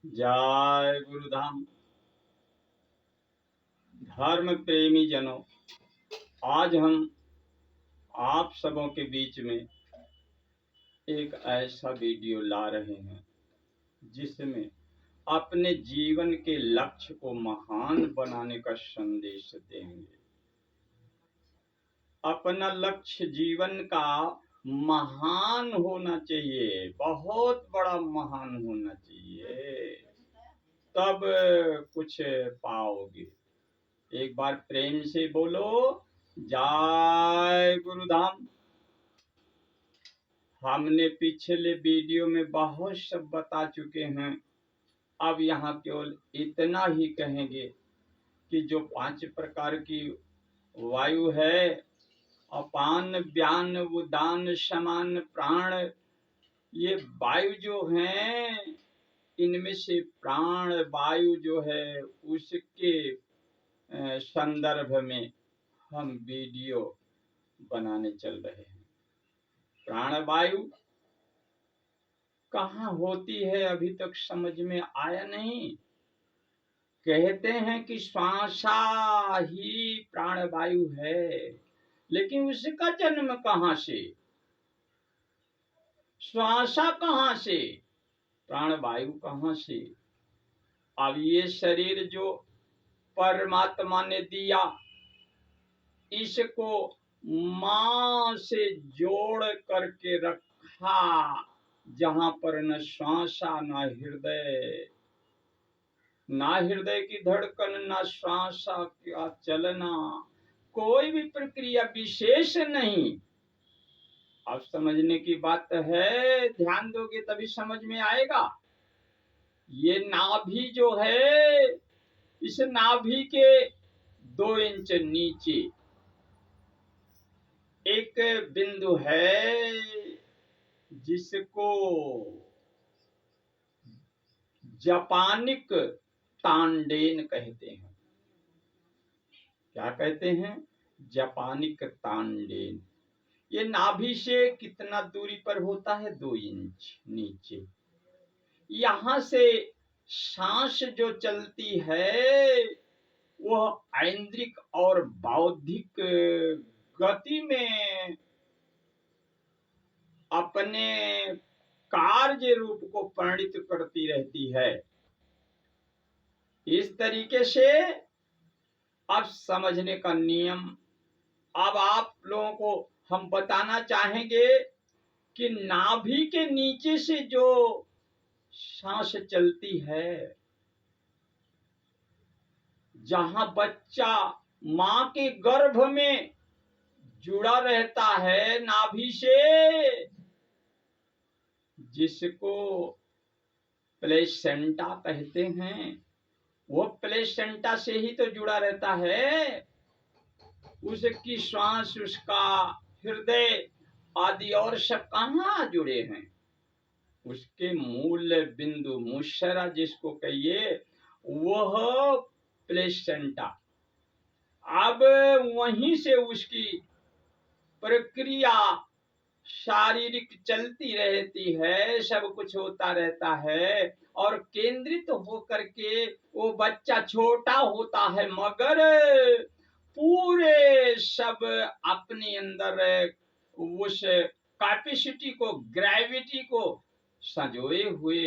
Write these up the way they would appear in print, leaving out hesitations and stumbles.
जय गुरुधाम। धर्म प्रेमी जनों, आज हम आप सबों के बीच में एक ऐसा वीडियो ला रहे हैं जिसमें अपने जीवन के लक्ष्य को महान बनाने का संदेश देंगे। अपना लक्ष्य जीवन का महान होना चाहिए, बहुत बड़ा महान होना चाहिए, तब कुछ पाओगे। एक बार प्रेम से बोलो जय गुरुधाम। हमने पिछले वीडियो में बहुत सब बता चुके हैं, अब यहाँ केवल इतना ही कहेंगे कि जो 5 प्रकार की वायु है, अपान व्यान उदान समान प्राण, ये वायु जो है, इनमें से प्राण वायु जो है उसके संदर्भ में हम वीडियो बनाने चल रहे हैं। प्राणवायु कहाँ होती है अभी तक समझ में आया नहीं। कहते हैं कि श्वासा ही प्राणवायु है, लेकिन उसका जन्म कहाँ से, श्वासा कहाँ से, प्राणवायु कहाँ से। अब ये शरीर जो परमात्मा ने दिया, इसको मां से जोड़ करके रखा, जहां पर न श्वासा ना हृदय की धड़कन, ना श्वासा का चलना, कोई भी प्रक्रिया विशेष नहीं। अब समझने की बात है, ध्यान दोगे तभी समझ में आएगा। ये नाभि जो है, इस नाभि के 2 इंच नीचे एक बिंदु है जिसको जापानिक तांडेन कहते हैं। क्या कहते हैं? जापानिक तांडेन। ये नाभि से कितना दूरी पर होता है? 2 इंच नीचे। यहां से सांस जो चलती है वह ऐन्द्रिक और बौद्धिक गति में अपने कार्य रूप को परिणित करती रहती है। इस तरीके से अब समझने का नियम, अब आप लोगों को हम बताना चाहेंगे कि नाभि के नीचे से जो सांस चलती है, जहां बच्चा मां के गर्भ में जुड़ा रहता है नाभि से, जिसको प्लेसेंटा कहते हैं, वो प्लेसेंटा से ही तो जुड़ा रहता है। उसकी श्वास, उसका हृदय आदि और सब कहाँ जुड़े हैं? उसके मूल बिंदु मुशरा जिसको कहिए, वह प्लेसेंटा। अब वहीं से उसकी प्रक्रिया शारीरिक चलती रहती है, सब कुछ होता रहता है, और केंद्रित होकर के वो बच्चा छोटा होता है, मगर पूरे सब अपने अंदर उस कैपेसिटी को, ग्रेविटी को संजोए हुए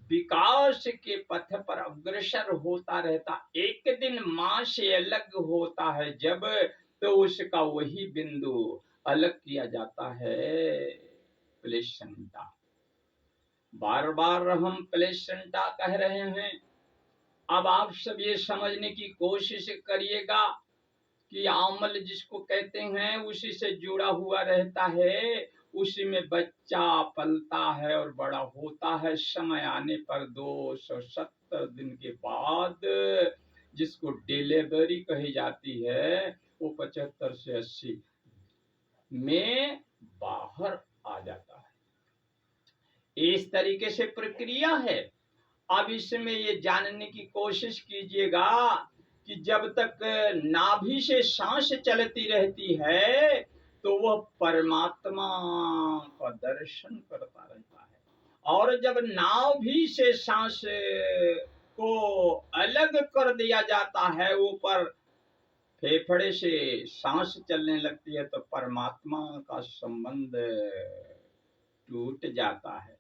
विकास के पथ पर अग्रसर होता रहता। एक दिन मां से अलग होता है जब, तो उसका वही बिंदु अलग किया जाता है, प्लेसेंटा। बार बार हम प्लेसेंटा कह रहे हैं। अब आप सब ये समझने की कोशिश करिएगा कि आमल जिसको कहते हैं उसी से जुड़ा हुआ रहता है, उसी में बच्चा पलता है और बड़ा होता है। समय आने पर 270 दिन के बाद जिसको डिलीवरी कही जाती है, वो 75 से 80 में बाहर आ जाता है। इस तरीके से प्रक्रिया है। अब इसमें ये जानने की कोशिश कीजिएगा कि जब तक नाभि से सांस चलती रहती है तो वह परमात्मा का दर्शन करता रहता है, और जब नाभि से सांस को अलग कर दिया जाता है, ऊपर फेफड़े से सांस चलने लगती है, तो परमात्मा का संबंध टूट जाता है।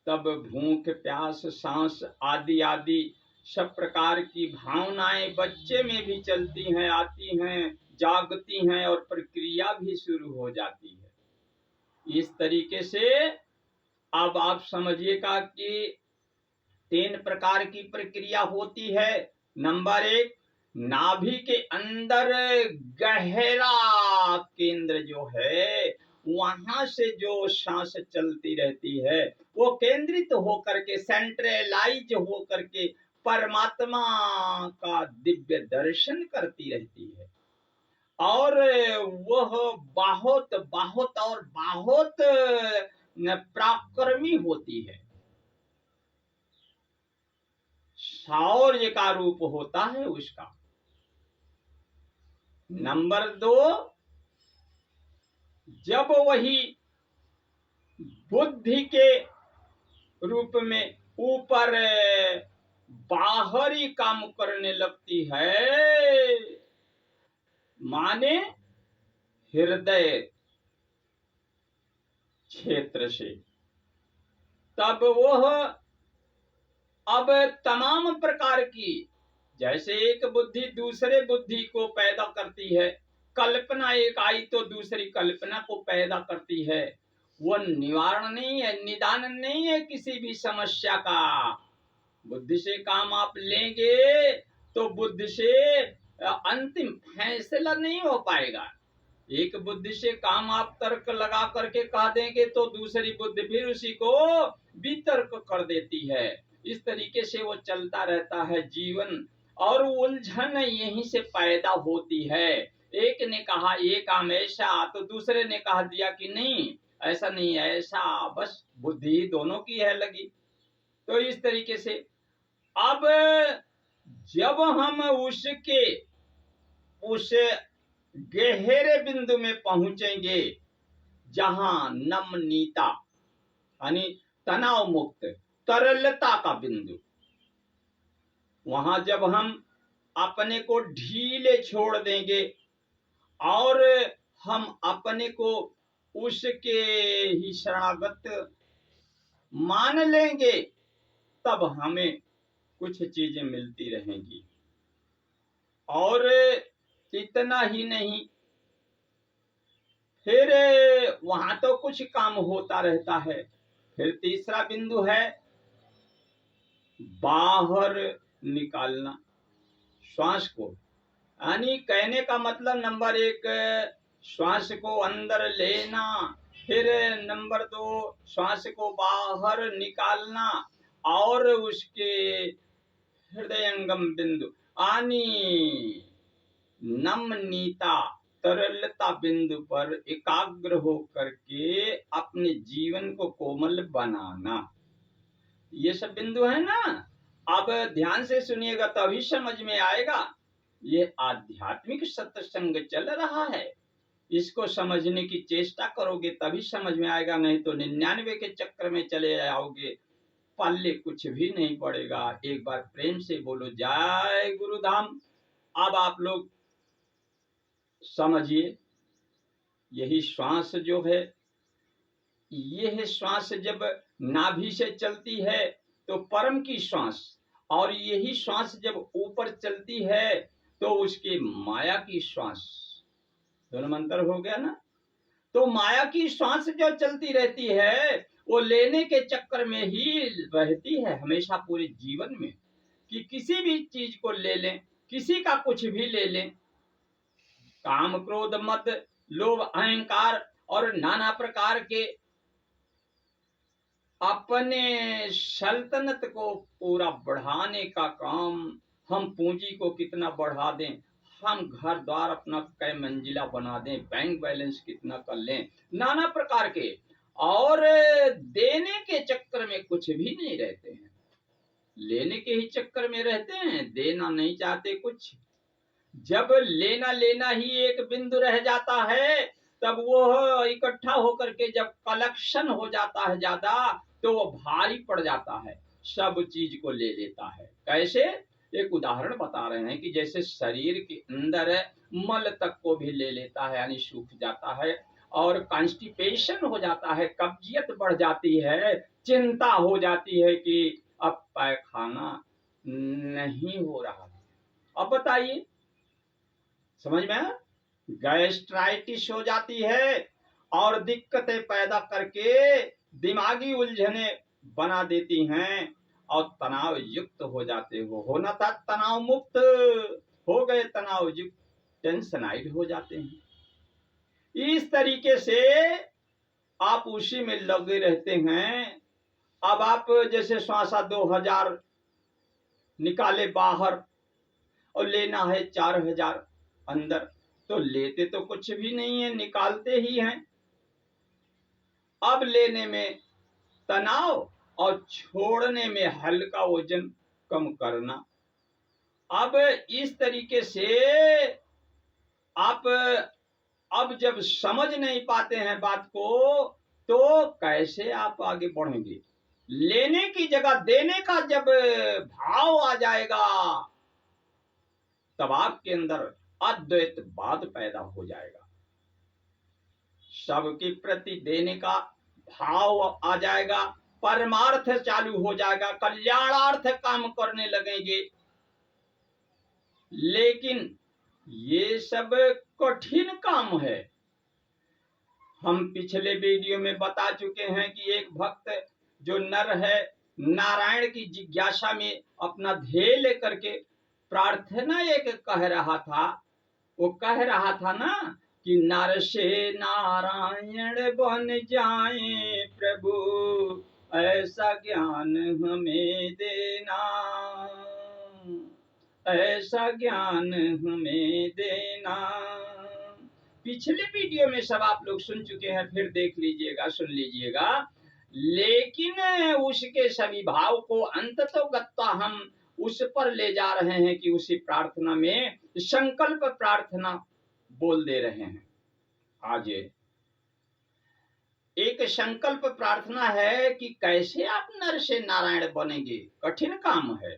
तब भूख, प्यास, सांस आदि आदि सब प्रकार की भावनाएं बच्चे में भी चलती हैं, आती हैं, जागती हैं और प्रक्रिया भी शुरू हो जाती है। इस तरीके से अब आप समझिएगा कि 3 प्रकार की प्रक्रिया होती है। नंबर 1, नाभि के अंदर गहरा केंद्र जो है, वहां से जो सांस चलती रहती है, वो केंद्रित होकर के, सेंट्रलाइज होकर के परमात्मा का दिव्य दर्शन करती रहती है। और वह बहुत बहुत और बहुत पराक्रमी होती है, शौर्य का रूप होता है उसका। नंबर 2, जब वही बुद्धि के रूप में ऊपर बाहरी काम करने लगती है, माने हृदय क्षेत्र से, तब वह अब तमाम प्रकार की, जैसे एक बुद्धि दूसरे बुद्धि को पैदा करती है, कल्पना एक आई तो दूसरी कल्पना को पैदा करती है। वो निवारण नहीं है, निदान नहीं है किसी भी समस्या का। बुद्धि से काम आप लेंगे तो बुद्धि से अंतिम फैसला नहीं हो पाएगा। एक बुद्धि से काम आप तर्क लगा करके कह देंगे तो दूसरी बुद्धि फिर उसी को वितर्क कर देती है। इस तरीके से वो चलता रहता है जीवन, और उलझन यहीं से पैदा होती है। एक ने कहा ये काम ऐसा, तो दूसरे ने कह दिया कि नहीं ऐसा नहीं है, ऐसा, बस बुद्धि दोनों की है लगी। तो इस तरीके से अब जब हम उसके उस गहरे बिंदु में पहुंचेंगे, जहां नमनीयता यानी तनाव मुक्त तरलता का बिंदु, वहां जब हम अपने को ढीले छोड़ देंगे और हम अपने को उसके ही शरणागत मान लेंगे, तब हमें कुछ चीजें मिलती रहेंगी। और इतना ही नहीं, फिर वहां तो कुछ काम होता रहता है। फिर तीसरा बिंदु है बाहर निकालना श्वास को, यानी कहने का मतलब नंबर 1 श्वास को अंदर लेना, फिर नंबर 2 श्वास को बाहर निकालना, और उसके हृदयंगम बिंदु यानी नमनीयता तरलता बिंदु पर एकाग्र होकर के अपने जीवन को कोमल बनाना। ये सब बिंदु है ना। अब ध्यान से सुनिएगा तभी समझ में आएगा। ये आध्यात्मिक सत्संग चल रहा है, इसको समझने की चेष्टा करोगे तभी समझ में आएगा, नहीं तो 99 के चक्कर में चले जाओगे, पल्ले कुछ भी नहीं पड़ेगा। एक बार प्रेम से बोलो जय गुरुधाम। अब आप लोग समझिए, यही श्वास जो है, यह श्वास जब नाभि से चलती है तो परम की श्वास, और यही श्वास जब ऊपर चलती है तो उसके माया की श्वास, दोनों मंत्र हो गया ना। तो माया की श्वास जो चलती रहती है वो लेने के चक्कर में ही रहती है हमेशा पूरे जीवन में, कि किसी भी चीज को ले लें, किसी का कुछ भी ले लें, काम क्रोध मद लोभ अहंकार और नाना प्रकार के अपने सल्तनत को पूरा बढ़ाने का काम, हम पूंजी को कितना बढ़ा दें, हम घर द्वार अपना कई मंजिला बना दें, बैंक बैलेंस कितना कर लें, नाना प्रकार के, और देने के चक्कर में कुछ भी नहीं रहते हैं, लेने के ही चक्कर में रहते हैं, देना नहीं चाहते कुछ। जब लेना लेना ही एक बिंदु रह जाता है, तब वो इकट्ठा होकर के जब कलेक्शन हो जाता है ज्यादा, तो वो भारी पड़ जाता है, सब चीज को ले लेता है। कैसे? एक उदाहरण बता रहे हैं कि जैसे शरीर के अंदर मल तक को भी ले लेता है, यानी सूख जाता है, और कॉन्स्टिपेशन हो जाता है, कब्जियत बढ़ जाती है, चिंता हो जाती है कि अब पैखाना नहीं हो रहा है। अब बताइए, समझ में आया? गैस्ट्राइटिस हो जाती है और दिक्कतें पैदा करके दिमागी उलझने बना देती हैं और तनाव युक्त हो जाते हो। होना था तनाव मुक्त, हो गए तनाव युक्त, टेंशनाइड हो जाते हैं। इस तरीके से आप उसी में लगे रहते हैं। अब आप जैसे श्वासा 2000 निकाले बाहर और लेना है 4000 अंदर, तो लेते तो कुछ भी नहीं है, निकालते ही हैं। अब लेने में तनाव और छोड़ने में हल्का वजन कम करना। अब इस तरीके से आप अब जब समझ नहीं पाते हैं बात को, तो कैसे आप आगे बढ़ेंगे? लेने की जगह देने का जब भाव आ जाएगा, तब आपके अंदर अद्वैतवाद पैदा हो जाएगा। सबके प्रति देने का भाव आ जाएगा, परमार्थ चालू हो जाएगा, कल्याणार्थ काम करने लगेंगे। लेकिन ये सब कठिन काम है। हम पिछले वीडियो में बता चुके हैं कि एक भक्त जो नर है, नारायण की जिज्ञासा में अपना ध्येय लेकर के प्रार्थना एक कह रहा था। वो कह रहा था ना कि नर से नारायण बन जाए प्रभु, ऐसा ज्ञान हमें देना, ऐसा ज्ञान हमें देना। पिछले वीडियो में सब आप लोग सुन चुके हैं, फिर देख लीजिएगा, सुन लीजिएगा। लेकिन उसके सभी भाव को अंततोगत्वा हम उस पर ले जा रहे हैं कि उसी प्रार्थना में संकल्प प्रार्थना बोल दे रहे हैं। आज एक संकल्प प्रार्थना है कि कैसे आप नर से नारायण बनेंगे, कठिन काम है।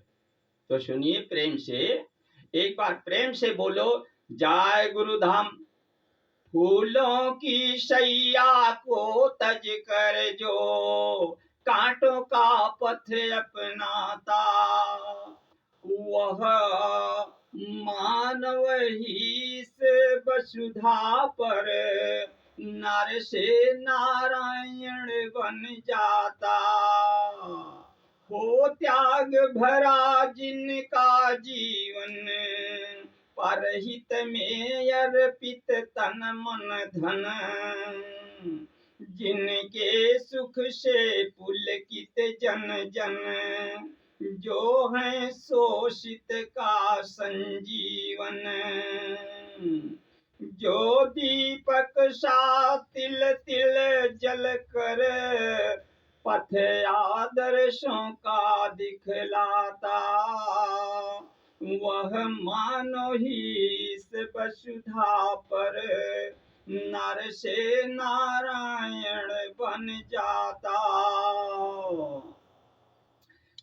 तो सुनिए प्रेम से, एक बार प्रेम से बोलो, जय गुरुधाम। फूलों की सैया को तज कर जो कांटों का पथ अपनाता, वह मानव ही से वसुधा पर नर से नारायण बन जाता। हो त्याग भरा जिनका जीवन, परहित में अर्पित तन मन धन, जिनके सुख से पुलकित जन जन, जो है शोषित का संजीवन। जो दीपक सा तिल तिल जल कर पथ आदर्शों का दिखलाता, वह मानो ही इस वसुधा पर नर से नारायण बन जाता।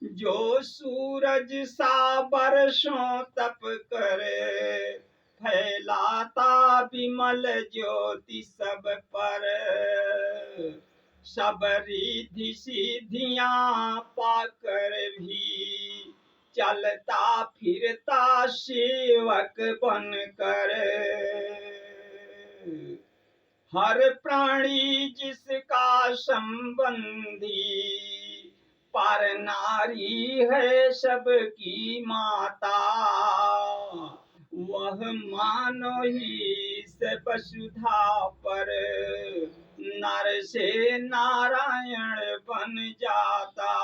जो सूरज सा बरसों तप करे, फैलाता विमल ज्योति सब पर, सब रिद्धि सिद्धियां पाकर भी चलता फिरता सेवक बन कर। हर प्राणी जिसका संबंधी, पर नारी है सबकी माता, वह मानो ही इस वसुधा पर नर से नारायण बन जाता।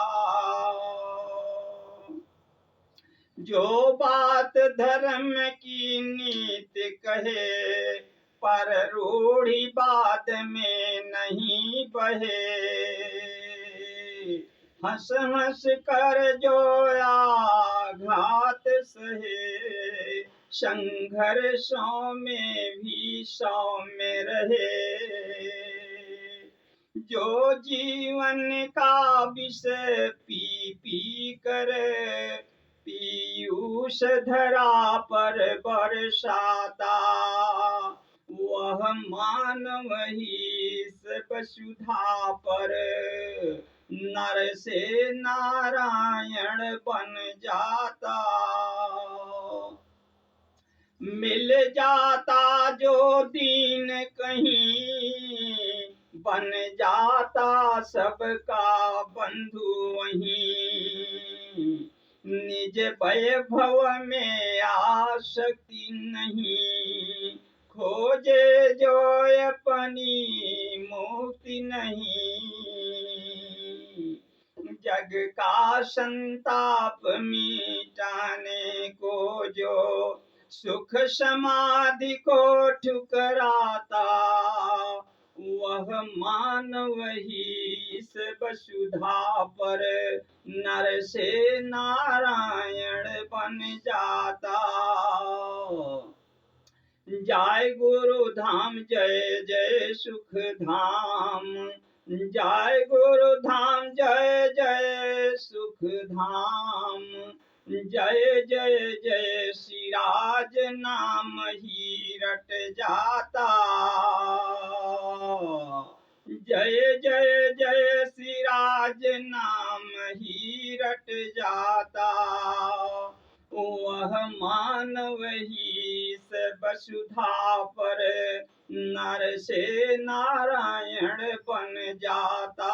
जो बात धर्म की नीति कहे, पर रूढ़ी बात में नहीं बहे। हंस हंस कर जो आघात सहे, संघर्षों में भी सौम्य रहे। जो जीवन का विष पी पी कर पीयूष धरा पर बरसाता, वह मानव ही इस वसुधा पर नर से नारायण बन जाता। मिल जाता जो दीन कहीं, बन जाता सबका बंधु वहीं। निज वैभव में आसक्ति नहीं, खोजे जो अपनी मुक्ति नहीं। जग का संताप मिटाने को जो सुख समाधि को ठुकराता, वह मानव ही इस वसुधा पर नर से नारायण बन जाता। जय गुरु धाम जय जय सुख धाम, जय गुरु धाम जय जय सुख धाम, जय जय जय सिराज नाम ही रट जाता। जय जय जय सिराज नाम ही रट जाता, वह मानव ही इस वसुधा पर नर से नारायण बन जाता।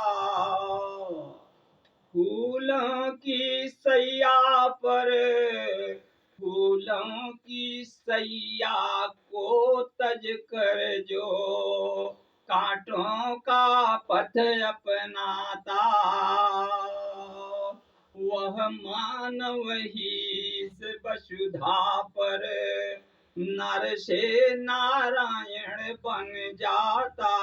फूलों की सैया पर, फूलों की सैया को तज कर जो कांटों का पथ अपनाता, वह मानव ही इस वसुधा पर नर से नारायण बन जाता।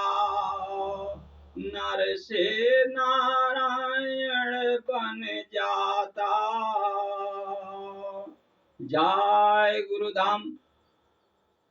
नर से नारायण बन जाता। जय गुरुधाम।